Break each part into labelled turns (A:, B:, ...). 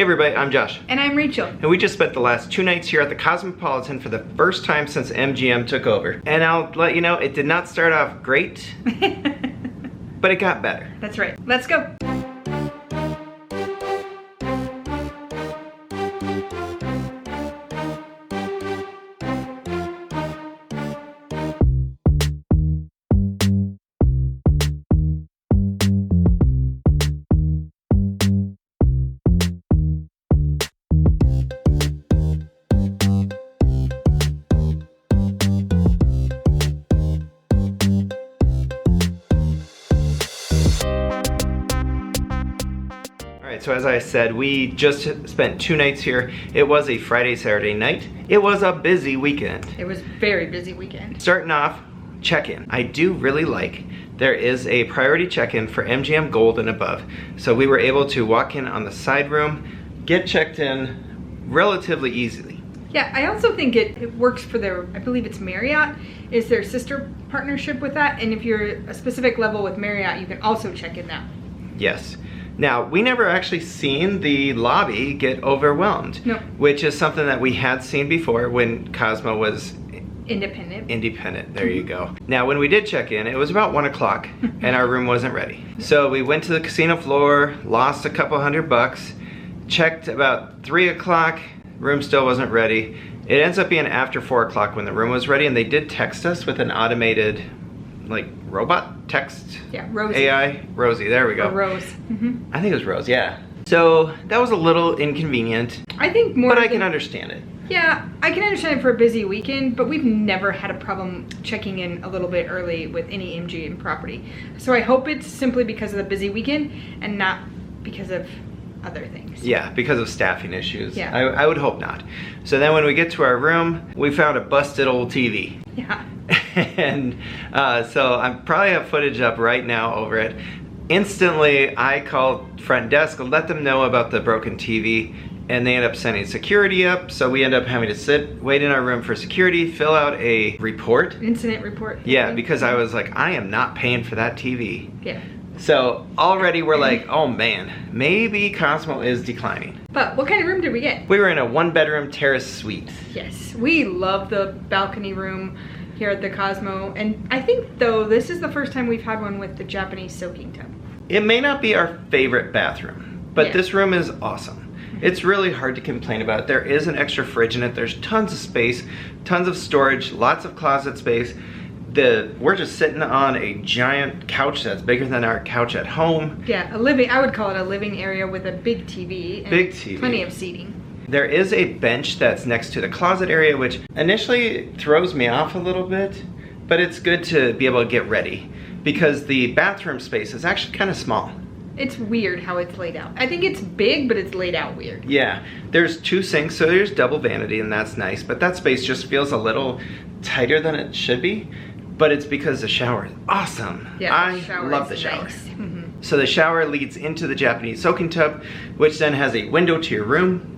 A: everybody, I'm Josh.
B: And I'm Rachel.
A: And we just spent the last 2 nights here at the Cosmopolitan for the first time since MGM took over. And I'll let you know, it did not start off great, but it got better.
B: That's right. Let's go.
A: So as I said, we just spent 2 nights here. It was a Friday, Saturday night. It was a busy weekend.
B: It was a very busy weekend.
A: Starting off, check-in. I do really like there is a priority check-in for MGM Gold and above. So we were able to walk in on the side room, get checked in relatively easily.
B: Yeah, I also think it works for their, I believe it's Marriott, is their sister partnership with that. And if you're a specific level with Marriott, you can also check in now.
A: Yes. Now, we never actually seen the lobby get overwhelmed.
B: No.
A: Which is something that we had seen before when Cosmo was
B: Independent.
A: There you go. Now, when we did check in, it was about 1 o'clock and our room wasn't ready. So we went to the casino floor, lost a couple $100, checked about 3 o'clock, room still wasn't ready. It ends up being after 4 o'clock when the room was ready, and they did text us with an automated, like, robot text.
B: Yeah, Rosie.
A: AI? Rosie, there we go.
B: Or Rose.
A: I think it was Rose, yeah. So that was a little inconvenient.
B: I think more.
A: But I can understand it.
B: Yeah, I can understand it for a busy weekend, but we've never had a problem checking in a little bit early with any MGM property. So I hope it's simply because of the busy weekend and not because of other things.
A: Yeah, because of staffing issues.
B: Yeah.
A: I would hope not. So then when we get to our room, we found a busted old TV.
B: Yeah.
A: And so I probably have footage up right now over it. Instantly, I called front desk, let them know about the broken TV, and they end up sending security up. So we end up having to wait in our room for security, fill out a report.
B: Incident report.
A: Yeah, because I was like, I am not paying for that TV.
B: Yeah.
A: So already we're like, oh man, maybe Cosmo is declining.
B: But what kind of room did we get?
A: We were in a 1-bedroom terrace suite.
B: Yes, we love the balcony room here at the Cosmo. And I think though, this is the first time we've had one with the Japanese soaking tub.
A: It may not be our favorite bathroom, but
B: Yeah.
A: this room is awesome. It's really hard to complain about. There is an extra fridge in it. There's tons of space, tons of storage, lots of closet space. We're just sitting on a giant couch that's bigger than our couch at home.
B: Yeah, I would call it a living area with a big TV. And
A: big TV.
B: Plenty of seating.
A: There is a bench that's next to the closet area, which initially throws me off a little bit, but it's good to be able to get ready because the bathroom space is actually kind of small.
B: It's weird how it's laid out. I think it's big, but it's laid out weird.
A: Yeah, there's 2 sinks, so there's double vanity, and that's nice, but that space just feels a little tighter than it should be. But it's because the shower is awesome.
B: Yeah,
A: I love the shower.
B: Nice.
A: So the shower leads into the Japanese soaking tub, which then has a window to your room.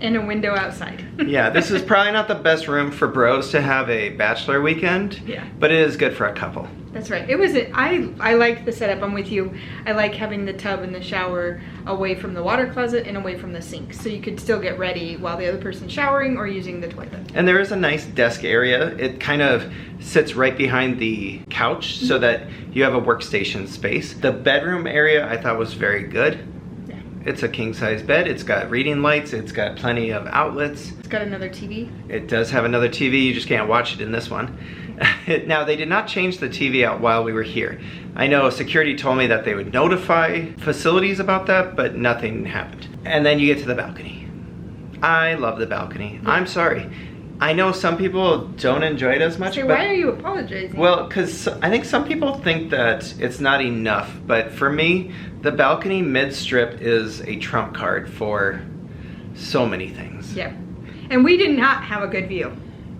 B: And a window outside.
A: Yeah, this is probably not the best room for bros to have a bachelor weekend.
B: Yeah.
A: But it is good for a couple.
B: That's right. I like the setup. I'm with you. I like having the tub and the shower away from the water closet and away from the sink. So you could still get ready while the other person's showering or using the toilet.
A: And there is a nice desk area. It kind of sits right behind the couch so that you have a workstation space. The bedroom area I thought was very good.
B: Yeah.
A: It's a king-size bed. It's got reading lights. It's got plenty of outlets.
B: It's got another TV.
A: It does have another TV. You just can't watch it in this one. Now, they did not change the TV out while we were here. I know security told me that they would notify facilities about that, but nothing happened. And then you get to the balcony. I love the balcony. Yeah. I'm sorry. I know some people don't enjoy it as much.
B: So why are you apologizing?
A: Well, because I think some people think that it's not enough. But for me, the balcony mid-strip is a trump card for so many things.
B: Yep. And we did not have a good view.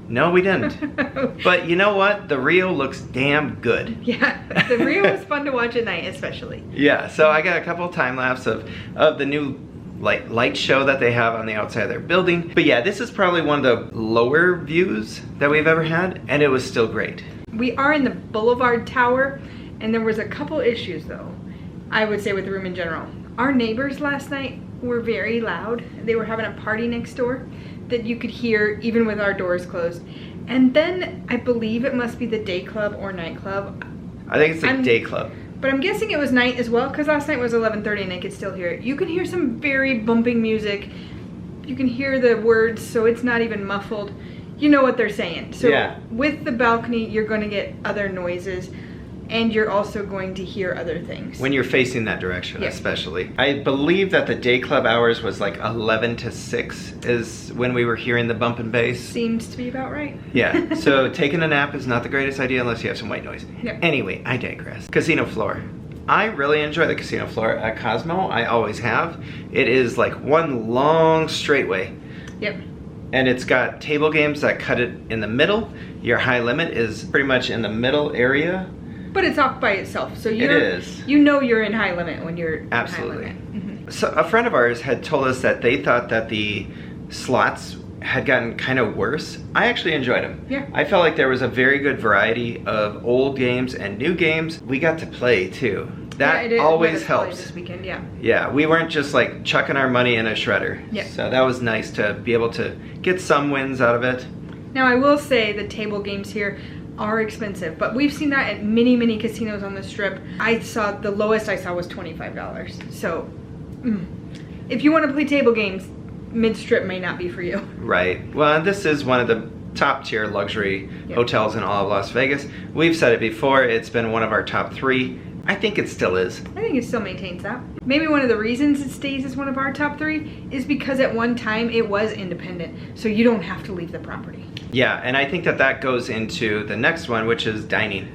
A: No, we didn't. But you know what? The Rio looks damn good.
B: Yeah, the Rio was fun to watch at night, especially.
A: Yeah, so I got a couple time lapse of the new light show that they have on the outside of their building. But yeah, this is probably one of the lower views that we've ever had, and it was still great.
B: We are in the Boulevard Tower, and there was a couple issues though, I would say, with the room in general. Our neighbors last night were very loud. They were having a party next door that you could hear even with our doors closed. And then I believe it must be the day club or night club.
A: I think it's the day club.
B: But I'm guessing it was night as well, because last night was 11:30 and I could still hear it. You can hear some very bumping music. You can hear the words, so it's not even muffled. You know what they're saying. So with the balcony, you're going to get other noises, and you're also going to hear other things.
A: When you're facing that direction, especially. I believe that the day club hours was like 11 to 6 is when we were hearing the bump and bass.
B: Seems to be about right.
A: Yeah, so taking a nap is not the greatest idea unless you have some white noise.
B: Yep.
A: Anyway, I digress. Casino floor. I really enjoy the casino floor at Cosmo. I always have. It is like one long straightway.
B: Yep.
A: And it's got table games that cut it in the middle. Your high limit is pretty much in the middle area.
B: But it's off by itself, so you know you're in high limit when you're
A: absolutely.
B: in high limit.
A: So a friend of ours had told us that they thought that the slots had gotten kind of worse. I actually enjoyed them.
B: Yeah.
A: I felt like there was a very good variety of old games and new games. We got to play too. That always helps.
B: This weekend, yeah.
A: Yeah, we weren't just like chucking our money in a shredder.
B: Yeah.
A: So that was nice to be able to get some wins out of it.
B: Now I will say the table games here are expensive, but we've seen that at many casinos on the strip. The lowest I saw was $25. So if you want to play table games, mid-strip may not be for you.
A: Right. Well, this is one of the top tier luxury hotels in all of Las Vegas. We've said it before, it's been one of our top 3. I think it still is.
B: I think it still maintains that. Maybe one of the reasons it stays as one of our top 3 is because at one time it was independent, so you don't have to leave the property.
A: Yeah, and I think that goes into the next one, which is dining.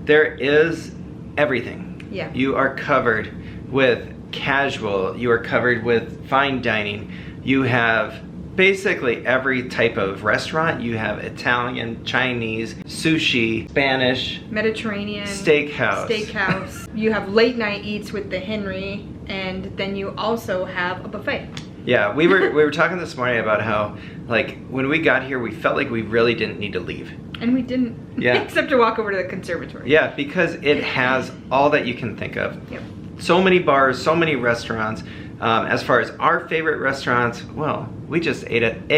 A: There is everything.
B: Yeah.
A: You are covered with casual, you are covered with fine dining. You have basically every type of restaurant. You have Italian, Chinese, sushi, Spanish,
B: Mediterranean,
A: steakhouse.
B: You have late night eats with the Henry, and then you also have a buffet.
A: Yeah, we were talking this morning about how, like, when we got here, we felt like we really didn't need to leave.
B: And we didn't.
A: Yeah.
B: Except to walk over to the conservatory.
A: Yeah, because it has all that you can think of.
B: Yep.
A: So many bars, so many restaurants. As far as our favorite restaurants, well, we just ate at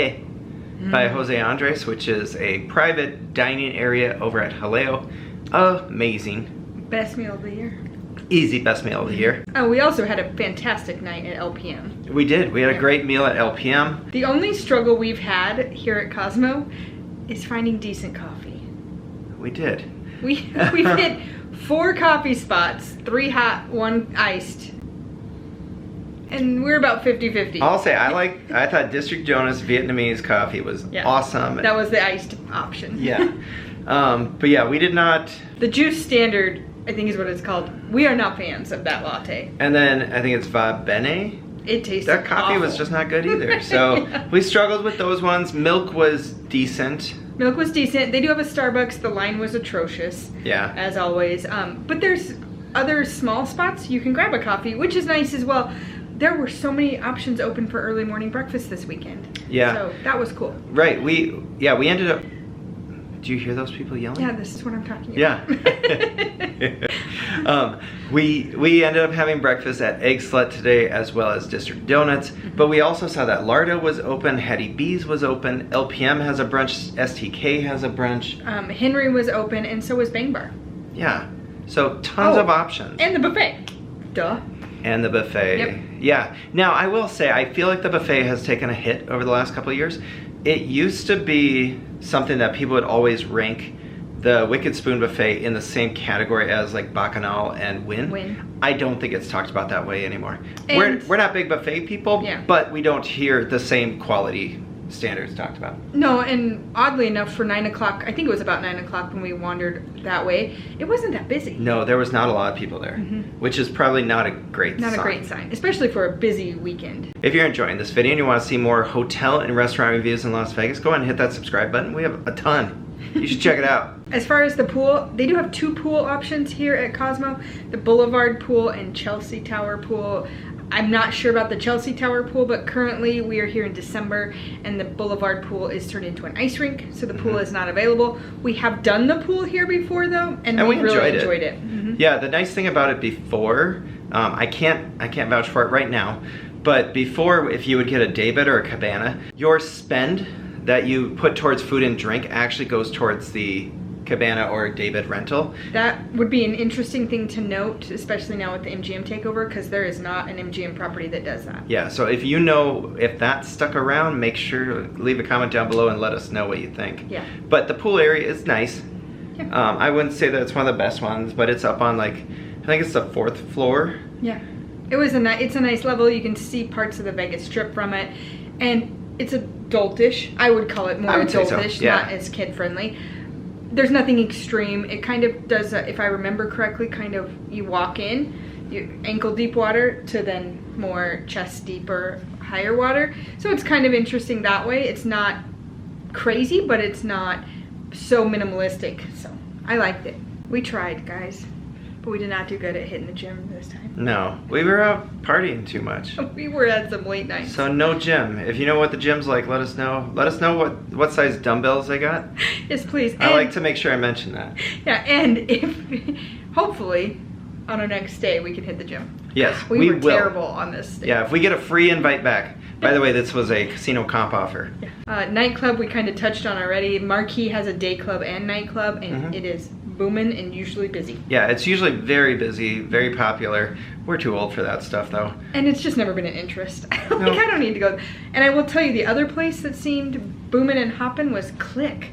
A: by Jose Andres, which is a private dining area over at Jaleo. Amazing.
B: Best meal of the year.
A: Easy best meal of the year.
B: Oh, we also had a fantastic night at LPM.
A: We did. We had a great meal at LPM.
B: The only struggle we've had here at Cosmo is finding decent coffee.
A: We did.
B: We've hit 4 coffee spots, 3 hot, 1 iced. And we're about 50-50.
A: I'll say I thought District Jonas Vietnamese coffee was awesome.
B: That was the iced option.
A: Yeah. But yeah, we did not.
B: The juice standard, I think is what it's called. We are not fans of that latte.
A: And then I think it's Va Bene.
B: It tasted
A: That coffee
B: awful.
A: was just not good either. So we struggled with those ones. Milk was decent.
B: Milk was decent. They do have a Starbucks. The line was atrocious.
A: Yeah.
B: As always. But there's other small spots you can grab a coffee, which is nice as well. There were so many options open for early morning breakfast this weekend.
A: Yeah.
B: So that was cool.
A: Right. We ended up. Do you hear those people yelling?
B: Yeah, this is what I'm talking
A: about. Yeah. We ended up having breakfast at Egg Slut today, as well as District Donuts. But we also saw that Lardo was open, Hattie B's was open, LPM has a brunch, STK has a brunch.
B: Henry was open, and so was Bang Bar.
A: Yeah. So tons of options.
B: And the buffet. Duh.
A: And the buffet.
B: Yep.
A: Yeah. Now, I will say, I feel like the buffet has taken a hit over the last couple of years. It used to be something that people would always rank the Wicked Spoon buffet in the same category as like Bacchanal and Wynn. I don't think it's talked about that way anymore. We're not big buffet people, but we don't hear the same quality standards talked about.
B: No, and oddly enough, for 9 o'clock, I think it was about 9 o'clock when we wandered that way, it wasn't that busy.
A: No, there was not a lot of people there, which is probably not a great sign.
B: Not a great sign, especially for a busy weekend.
A: If you're enjoying this video and you want to see more hotel and restaurant reviews in Las Vegas, go ahead and hit that subscribe button. We have a ton. You should check it out.
B: As far as the pool, they do have 2 pool options here at Cosmo. The Boulevard pool and Chelsea Tower pool. I'm not sure about the Chelsea Tower pool, but currently we are here in December and the Boulevard pool is turned into an ice rink, so the pool is not available. We have done the pool here before though, and we really enjoyed it.
A: Yeah, the nice thing about it before, I can't vouch for it right now, But before, if you would get a daybed or a cabana, your spend that you put towards food and drink actually goes towards the cabana or daybed rental.
B: That would be an interesting thing to note, especially now with the MGM takeover, because there is not an MGM property that does that.
A: Yeah, so if you know if that's stuck around, make sure leave a comment down below and let us know what you think.
B: Yeah.
A: But the pool area is nice.
B: Yeah.
A: I wouldn't say that it's one of the best ones, but it's up on like, I think it's the 4th floor.
B: Yeah. It's a nice level. You can see parts of the Vegas Strip from it, and it's adultish. I would call it more adultish,
A: so. Yeah.
B: not as kid friendly. There's nothing extreme. It kind of does, if I remember correctly, kind of you walk in, you ankle deep water to then more chest deep or higher water. So it's kind of interesting that way. It's not crazy, but it's not so minimalistic. So I liked it. We tried, guys, but we did not do good at hitting the gym this time.
A: No, we were out partying too much.
B: We were at some late nights.
A: So no gym. If you know what the gym's like, let us know. Let us know what size dumbbells they got.
B: Yes, please.
A: I like to make sure I mention that.
B: Yeah, and if hopefully on our next day we can hit the gym.
A: Yes,
B: we were
A: will.
B: terrible on this day.
A: Yeah, if we get a free invite back. By the way, this was a casino comp offer.
B: Yeah. Nightclub we kind of touched on already. Marquee has a day club and nightclub, and it is booming and usually busy.
A: Yeah, it's usually very busy, very popular. We're too old for that stuff though.
B: And it's just never been an interest.
A: No.
B: Like, I don't need to go. And I will tell you, the other place that seemed booming and hopping was Click.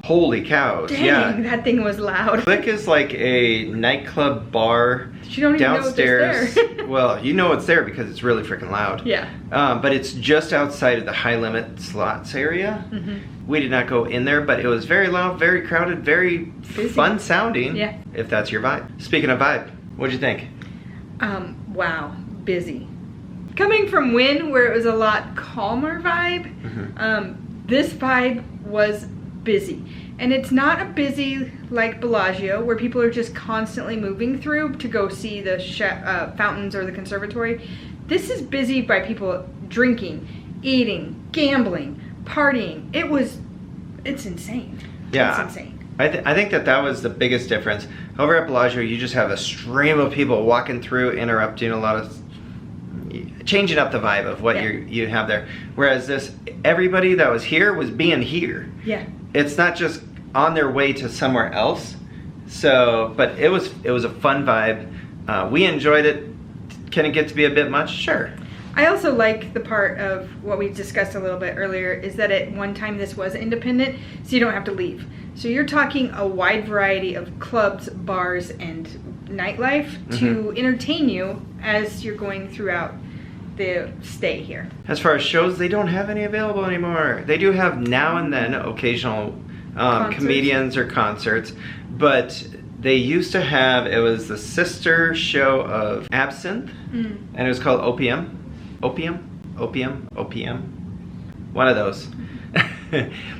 A: Holy cows,
B: Dang,
A: yeah.
B: that thing was loud.
A: Click is like a nightclub bar
B: You don't even
A: downstairs.
B: know it's there.
A: Well, you know it's there because it's really freaking loud.
B: Yeah.
A: But it's just outside of the high limit slots area. We did not go in there, but it was very loud, very crowded, very
B: Busy.
A: fun sounding.
B: Yeah.
A: If that's your vibe. Speaking of vibe, what'd you think?
B: Wow, busy. Coming from Wynn, where it was a lot calmer vibe, this vibe was busy. And it's not a busy like Bellagio, where people are just constantly moving through to go see the fountains or the conservatory. This is busy by people drinking, eating, gambling, partying. It's insane.
A: Yeah.
B: It's insane.
A: I think that was the biggest difference. Over at Bellagio, you just have a stream of people walking through, interrupting a lot of, changing up the vibe of what you have there. Whereas everybody that was here was being here.
B: Yeah.
A: It's not just on their way to somewhere else. So, but it was a fun vibe. We enjoyed it. Can it get to be a bit much? Sure.
B: I also like the part of what we discussed a little bit earlier is that at one time this was independent, so you don't have to leave. So you're talking a wide variety of clubs, bars, and nightlife to entertain you as you're going throughout the stay here.
A: As far as shows, they don't have any available anymore. They do have now and then occasional comedians or concerts, but they used to have, it was the sister show of Absinthe, and it was called Opium. One of those.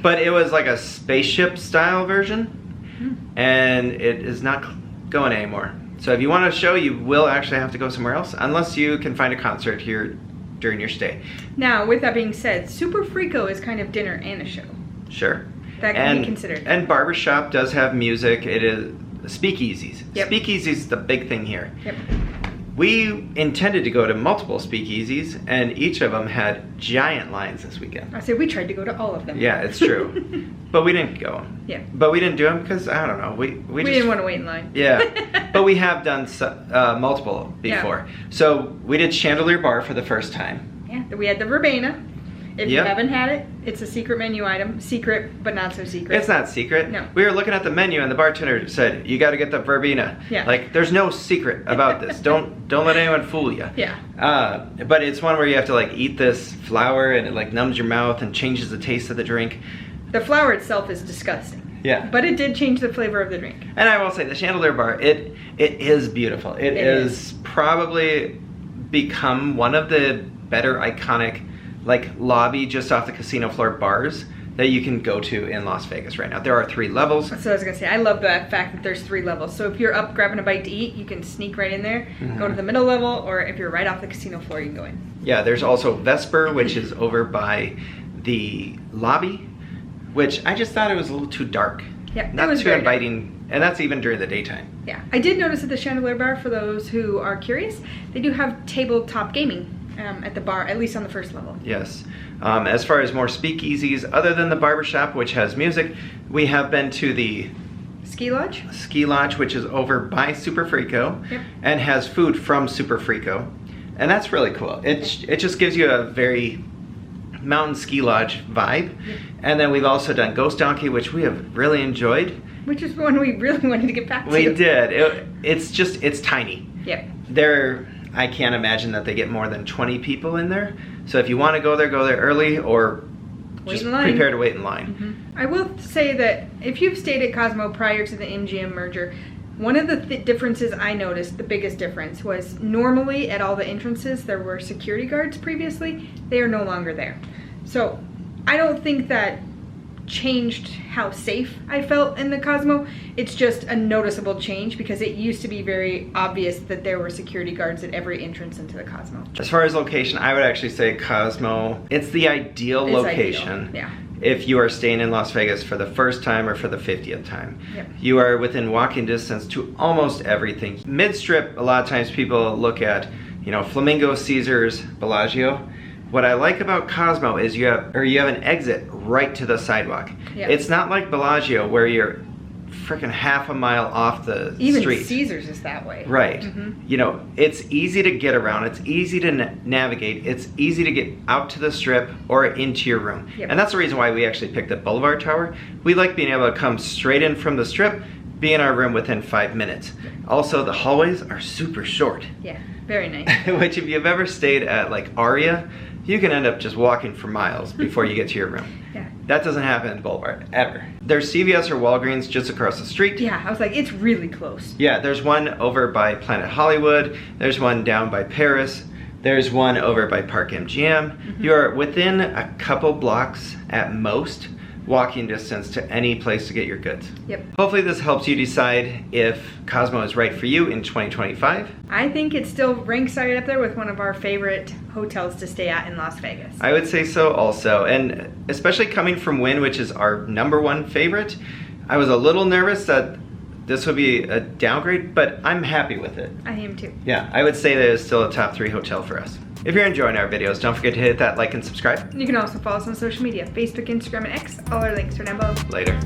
A: But it was like a spaceship style version, and it is not going anymore. So if you want a show, you will actually have to go somewhere else, unless you can find a concert here during your stay.
B: Now, with that being said, Super Frico is kind of dinner and a show.
A: Sure.
B: That can be considered.
A: And Barbershop does have music. It is speakeasies.
B: Yep.
A: Speakeasies is the big thing here.
B: Yep.
A: We intended to go to multiple speakeasies, and each of them had giant lines this weekend.
B: I said we tried to go to all of them.
A: Yeah, it's true. But we didn't go.
B: Yeah.
A: But we didn't do them because, I don't know, we just
B: didn't want to wait in line.
A: Yeah. But we have done multiple before.
B: Yeah.
A: So we did Chandelier Bar for the first time.
B: Yeah, we had the verbena. If you haven't had it, it's a secret menu item. Secret, but not so secret.
A: It's not secret.
B: No.
A: We were looking at the menu and the bartender said, you got to get the verbena.
B: Yeah.
A: Like, there's no secret about this. Don't let anyone fool you.
B: Yeah.
A: But it's one where you have to like eat this flour and it like numbs your mouth and changes the taste of the drink.
B: The flour itself is disgusting.
A: Yeah.
B: But it did change the flavor of the drink.
A: And I will say, the Chandelier Bar, it is beautiful. It is probably become one of the better iconic like lobby just off the casino floor bars that you can go to in Las Vegas right now. There are 3 levels.
B: So I was gonna say, I love the fact that there's 3 levels. So if you're up grabbing a bite to eat, you can sneak right in there, go to the middle level, or if you're right off the casino floor, you can go in.
A: Yeah, there's also Vesper, which is over by the lobby, which I just thought it was a little too dark.
B: Yeah,
A: not
B: it was
A: too
B: very
A: inviting, and that's even during the daytime.
B: Yeah, I did notice at the Chandelier Bar, for those who are curious, they do have tabletop gaming. at the bar, at least on the first level.
A: Yes. As far as more speakeasies, other than the barbershop, which has music, we have been to the
B: Ski Lodge?
A: Ski Lodge, which is over by Super Frico,
B: Yep.
A: and has food from Super Frico. And that's really cool. It just gives you a very mountain ski lodge vibe.
B: Yep.
A: And then we've also done Ghost Donkey, which we have really enjoyed.
B: Which is one we really wanted to get back to.
A: We did. It's tiny.
B: Yep.
A: I can't imagine that they get more than 20 people in there. So if you want to go there early, or
B: Wait
A: just
B: in line.
A: prepare to wait in line.
B: Mm-hmm. I will say that if you've stayed at Cosmo prior to the MGM merger, one of the differences I noticed, the biggest difference, was normally at all the entrances there were security guards previously. They are no longer there. So I don't think that changed how safe I felt in the Cosmo. It's just a noticeable change because it used to be very obvious that there were security guards at every entrance into the Cosmo.
A: As far as location, I would actually say Cosmo, it's the ideal location.
B: Ideal. Yeah.
A: If you are staying in Las Vegas for the first time or for the 50th time.
B: Yep.
A: You are within walking distance to almost everything. Mid-strip, a lot of times people look at, Flamingo, Caesars, Bellagio. What I like about Cosmo is you have an exit right to the sidewalk.
B: Yep.
A: It's not like Bellagio where you're freaking half a mile off the
B: Even
A: street.
B: Caesars is that way.
A: Right.
B: Mm-hmm.
A: It's easy to get around. It's easy to navigate. It's easy to get out to the strip or into your room.
B: Yep.
A: And that's the reason why we actually picked the Boulevard Tower. We like being able to come straight in from the strip, be in our room within 5 minutes. Also, the hallways are super short.
B: Yeah, very nice.
A: Which if you've ever stayed at like Aria, you can end up just walking for miles before you get to your room.
B: Yeah.
A: That doesn't happen in Boulevard, ever. There's CVS or Walgreens just across the street.
B: Yeah, I was like, it's really close.
A: Yeah, there's one over by Planet Hollywood. There's one down by Paris. There's one over by Park MGM. You are within a couple blocks at most walking distance to any place to get your goods.
B: Yep.
A: Hopefully this helps you decide if Cosmo is right for you in 2025.
B: I think it still ranks right up there with one of our favorite hotels to stay at in Las Vegas.
A: I would say so also, and especially coming from Wynn, which is our #1 favorite, I was a little nervous that this would be a downgrade, but I'm happy with it.
B: I am too.
A: Yeah, I would say that it's still a top 3 hotel for us. If you're enjoying our videos, don't forget to hit that like and subscribe.
B: You can also follow us on social media, Facebook, Instagram, and X. All our links are down below.
A: Later.